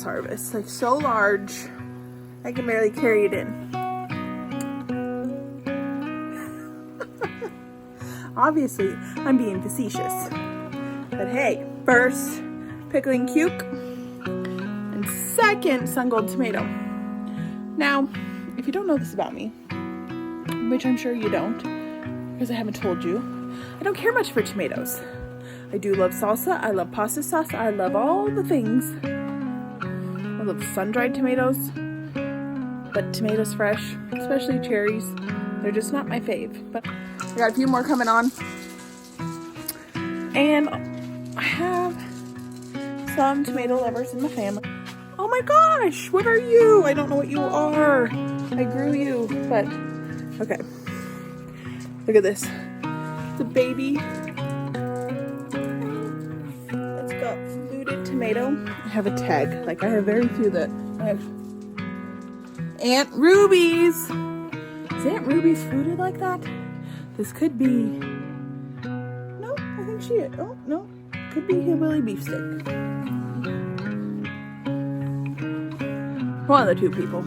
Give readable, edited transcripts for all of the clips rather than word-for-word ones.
harvest. Like so large, I can barely carry it in. Obviously, I'm being facetious. But hey, first, pickling cuke, and second, sun gold tomato. Now, if you don't know this about me, which I'm sure you don't, because I haven't told you, I don't care much for tomatoes. I do love salsa, I love pasta sauce, I love all the things. I love sun-dried tomatoes, but tomatoes fresh, especially cherries, they're just not my fave. But I got a few more coming on. And I have some tomato lovers in the family. Oh my gosh, what are you? I don't know what you are. I grew you, but okay. Look at this. It's a baby. It's got fluted tomato. I have a tag. Like I have very few that I have. Aunt Ruby's. Is Aunt Ruby's fluted like that? This could be. No, I think she is. Oh, no. Could be hillbilly beefsteak. One of the two people.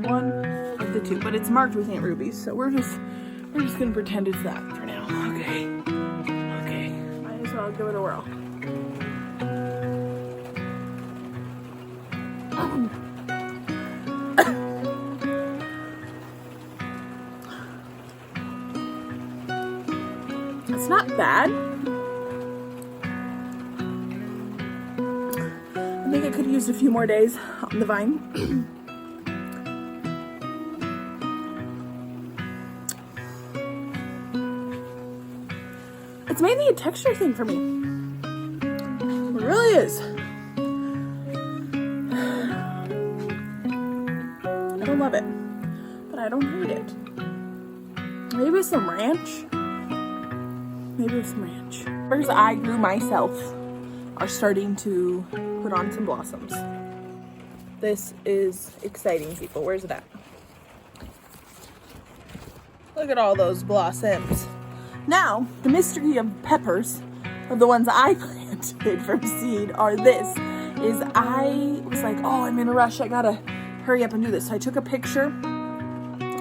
One of the two. But it's marked with Aunt Ruby's, so we're just gonna pretend it's that for now. Okay. Okay. Might as well give it a whirl. It's not bad. I think I could use a few more days on the vine. It's mainly a texture thing for me. It really is. I don't love it, but I don't hate it. Maybe with some ranch. Maybe with some ranch. Peppers I grew myself are starting to put on some blossoms. This is exciting, people. Where's it at? Look at all those blossoms. Now, the mystery of peppers, of the ones I planted from seed, are this. Is I was like, oh, I'm in a rush. I gotta hurry up and do this. So I took a picture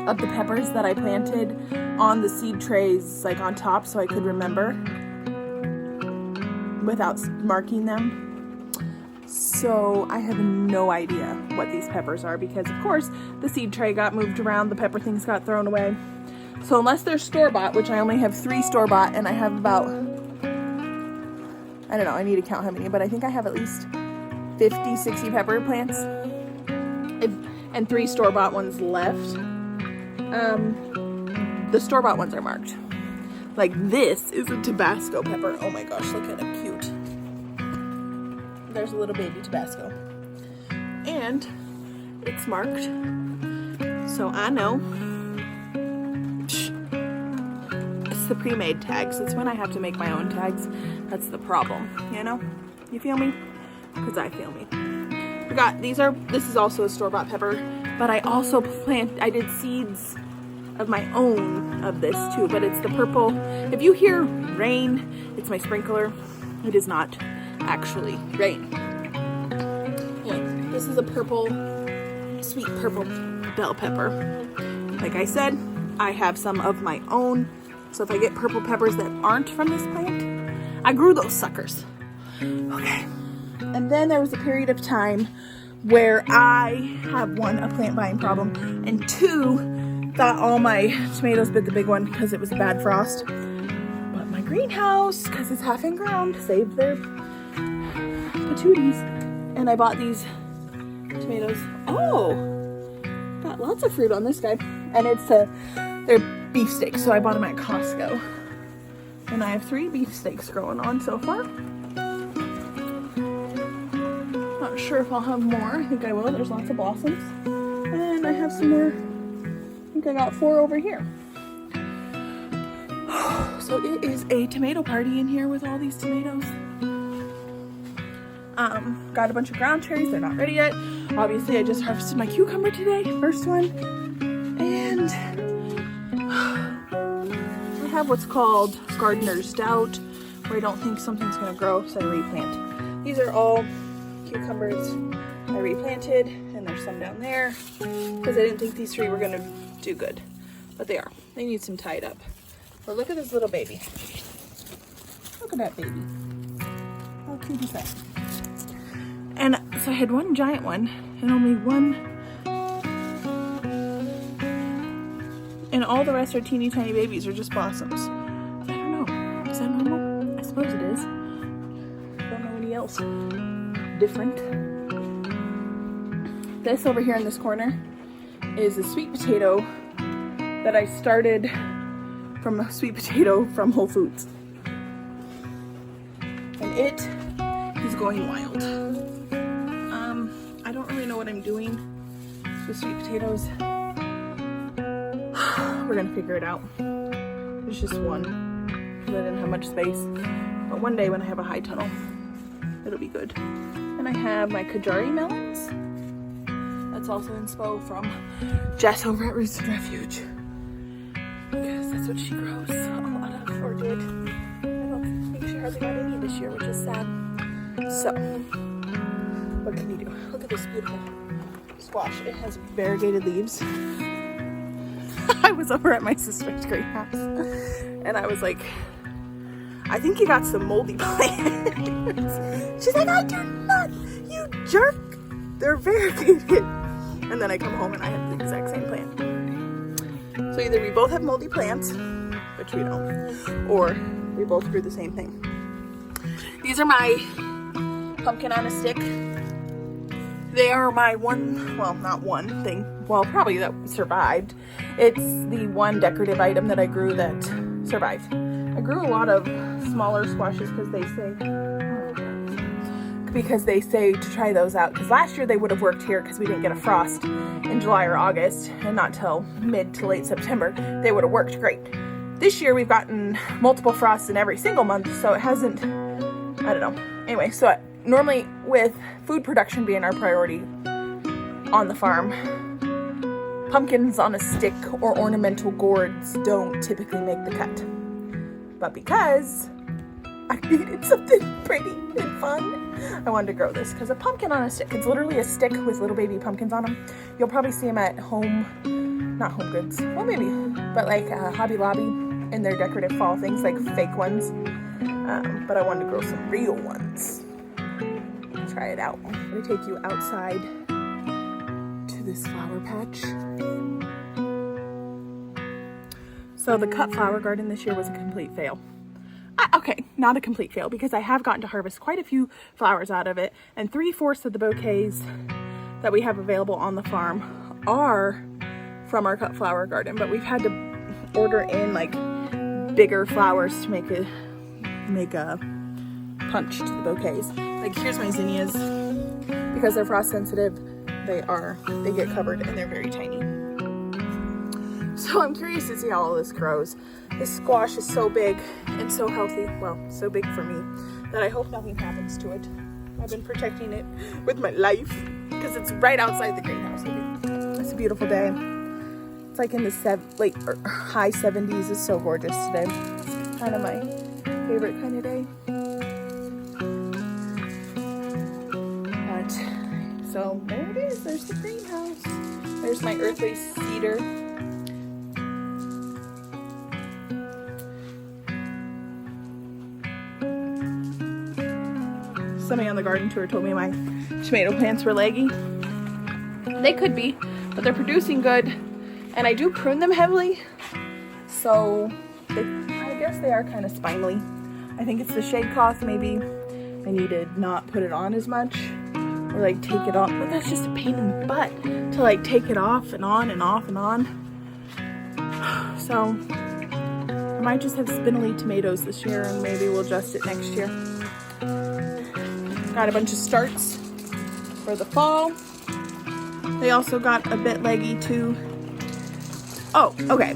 of the peppers that I planted on the seed trays, like on top, so I could remember without marking them. So I have no idea what these peppers are because, of course, the seed tray got moved around, the pepper things got thrown away. So unless they're store-bought, which I only have 3 store-bought, and I have about, I don't know, I need to count how many, but I think I have at least 50, 60 pepper plants, and 3 store-bought ones left. The store-bought ones are marked. Like this is a Tabasco pepper. Oh my gosh, look at it, cute. There's a little baby Tabasco. And it's marked, so I know. It's the pre-made tags. It's when I have to make my own tags. That's the problem, you know? You feel me? Because I feel me. This is also a store-bought pepper, but I also I did seeds of my own of this too, but it's the purple. If you hear rain, it's my sprinkler. It is not actually rain. Yeah, this is a purple, sweet purple bell pepper. Like I said, I have some of my own. So if I get purple peppers that aren't from this plant, I grew those suckers. Okay. And then there was a period of time where I had 1, a plant buying problem, and 2, thought all my tomatoes bit the big one because it was a bad frost. But my greenhouse, because it's half in ground, saved their patooties. And I bought these tomatoes. Oh, got lots of fruit on this guy. And they're beefsteaks, so I bought them at Costco. And I have 3 beefsteaks growing on so far. Not sure if I'll have more. I think I will. There's lots of blossoms. And I have some more. I think I got 4 over here. So it is a tomato party in here with all these tomatoes. Got a bunch of ground cherries. They're not ready yet. Obviously, I just harvested my cucumber today. First one. And I have what's called gardener's doubt, where I don't think something's going to grow, so I replant. These are all cucumbers I replanted, and there's some down there because I didn't think these 3 were gonna do good, but they are. They need some tied up. But look at this little baby. Look at that baby. How cute is that? And so I had one giant one and only one, and all the rest are teeny tiny babies or just blossoms. I don't know. Is that normal? I suppose it is. Don't know any else different. This over here in this corner is a sweet potato that I started from a sweet potato from Whole Foods. And it is going wild. I don't really know what I'm doing with sweet potatoes. We're gonna figure it out. There's just one because I didn't have much space. But one day when I have a high tunnel, it'll be good. And I have my Kajari melons. That's also inspo from Jess over at Roots and Refuge. Because that's what she grows a lot of, or did. I don't think she hardly got any this year, which is sad. So, what can you do? Look at this beautiful squash. It has variegated leaves. I was over at my sister's greenhouse and I was like, I think you got some moldy plants. She's like, I do not, you jerk. They're variegated. And then I come home and I have the exact same plant. So either we both have moldy plants, which we don't, or we both grew the same thing. These are my pumpkin on a stick. They are my one, well, not one thing, well, probably that survived. It's the one decorative item that I grew that survived. I grew a lot of smaller squashes because they say to try those out. Because last year they would have worked here because we didn't get a frost in July or August, and not till mid to late September. They would have worked great. This year we've gotten multiple frosts in every single month, so it hasn't, I don't know. Anyway, so normally with food production being our priority on the farm, pumpkins on a stick or ornamental gourds don't typically make the cut. But because I needed something pretty and fun, I wanted to grow this. Because a pumpkin on a stick, it's literally a stick with little baby pumpkins on them. You'll probably see them at home, not Home Goods, well maybe, but like Hobby Lobby in their decorative fall things, like fake ones. But I wanted to grow some real ones. Try it out. I'm going to take you outside to this flower patch. So the cut flower garden this year was a complete fail. Okay, not a complete fail, because I have gotten to harvest quite a few flowers out of it, and 3/4 of the bouquets that we have available on the farm are from our cut flower garden, but we've had to order in like bigger flowers to make a punch to the bouquets. Like here's my zinnias. Because they're frost sensitive, they get covered and they're very tiny. So I'm curious to see how all this grows. This squash is so big and so healthy, well, so big for me, that I hope nothing happens to it. I've been protecting it with my life because it's right outside the greenhouse. It's a beautiful day. It's like in the high 70s. It's so gorgeous today. It's kind of my favorite kind of day. But, so there it is. There's the greenhouse. There's my earthly cedar. Somebody on the garden tour told me my tomato plants were leggy. They could be, but they're producing good, and I do prune them heavily, so I guess they are kind of spindly. I think it's the shade cloth. Maybe I need to not put it on as much, or like take it off, but that's just a pain in the butt to like take it off and on and off and on. So I might just have spindly tomatoes this year, and maybe we'll adjust it next year. Got a bunch of starts for the fall. They also got a bit leggy too. Oh, okay.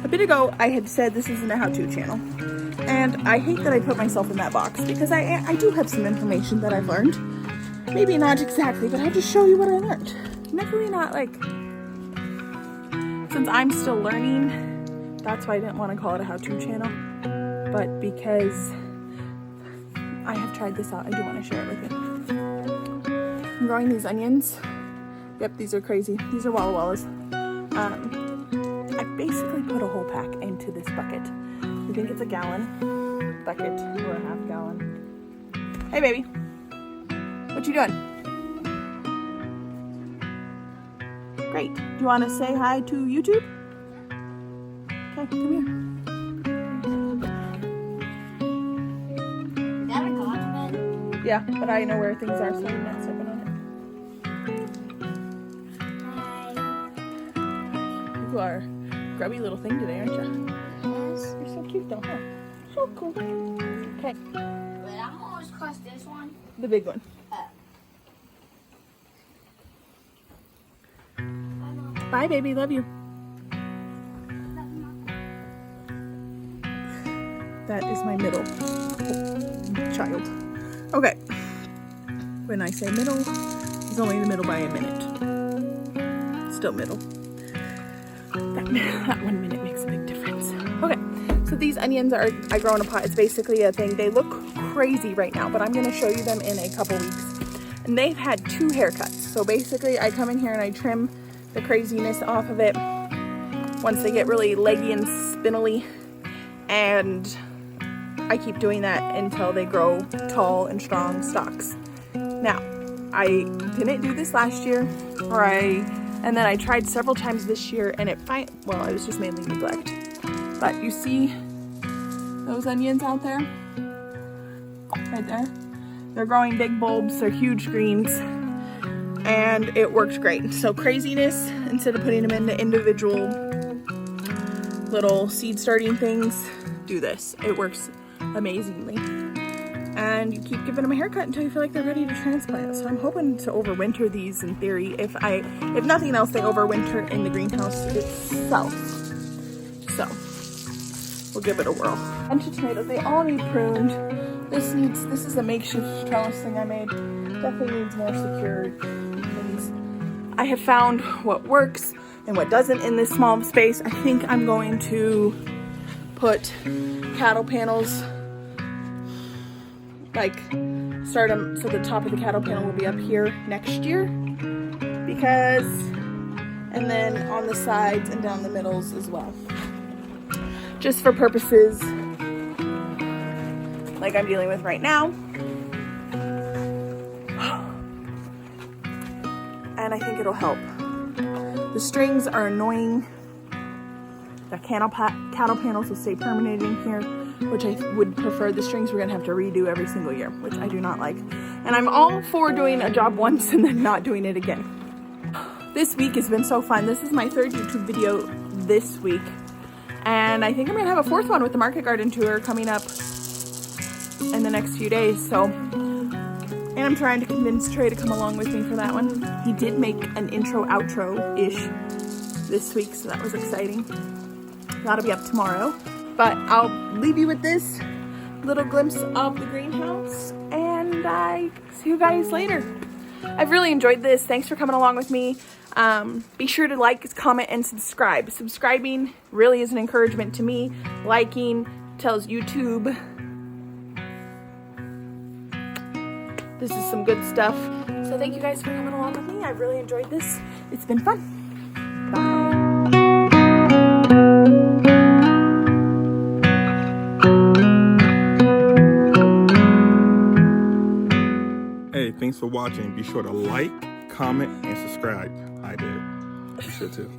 A bit ago I had said this isn't a how-to channel. And I hate that I put myself in that box, because I do have some information that I've learned. Maybe not exactly, but I'll just show you what I learned. Definitely not like, since I'm still learning, that's why I didn't want to call it a how-to channel. But because I have tried this out, I do want to share it with you. I'm growing these onions. Yep, these are crazy. These are Walla Wallas. I basically put a whole pack into this bucket. I think it's a gallon bucket or a half gallon. Hey baby, what you doing? Great. Do you want to say hi to YouTube? Okay, come Is that a condiment? here. Yeah, but I know where things are, so you're not stepping on it. Hi. You are a grubby little thing today, aren't you? Yes. You're so cute though, huh? So cool. Okay, Wait, I'm almost across this one. the big one. Bye, baby. Love you. That is my middle child. Okay. When I say middle, it's only the middle by a minute. Still middle. That 1 minute makes a big difference. Okay. So these onions I grow in a pot. It's basically a thing. They look crazy right now, but I'm going to show you them in a couple weeks. And they've had 2 haircuts. So basically I come in here and I trim the craziness off of it once they get really leggy and spindly, and I keep doing that until they grow tall and strong stalks. Now, I didn't do this last year, and then I tried several times this year, and it was just mainly neglect. But you see those onions out there? Right there? They're growing big bulbs, they're huge greens, and it worked great. So craziness, instead of putting them into individual little seed starting things, do this. It works amazingly. And you keep giving them a haircut until you feel like they're ready to transplant. So I'm hoping to overwinter these in theory. If nothing else, they overwinter in the greenhouse itself. So we'll give it a whirl. Bunch of tomatoes, they all need pruned. This is a makeshift trellis thing I made. Definitely needs more secured things. I have found what works and what doesn't in this small space. I think I'm going to put cattle panels, like start them so the top of the cattle panel will be up here next year, and then on the sides and down the middles as well. Just for purposes like I'm dealing with right now. And I think it'll help. The strings are annoying. The cattle panels will stay permanent in here, which I would prefer. The strings we're gonna have to redo every single year, which I do not like. And I'm all for doing a job once and then not doing it again. This week has been so fun. This is my 3rd YouTube video this week. And I think I'm gonna have a 4th one with the market garden tour coming up in the next few days. So, and I'm trying to convince Trey to come along with me for that one. He did make an intro outro-ish this week, so that was exciting. That'll be up tomorrow. But I'll leave you with this little glimpse of the greenhouse, and I see you guys later. I've really enjoyed this. Thanks for coming along with me. Be sure to like, comment, and subscribe. Subscribing really is an encouragement to me. Liking tells YouTube this is some good stuff. So thank you guys for coming along with me. I've really enjoyed this. It's been fun. Bye. Hey, thanks for watching. Be sure to like, comment, and subscribe. I did. You should too.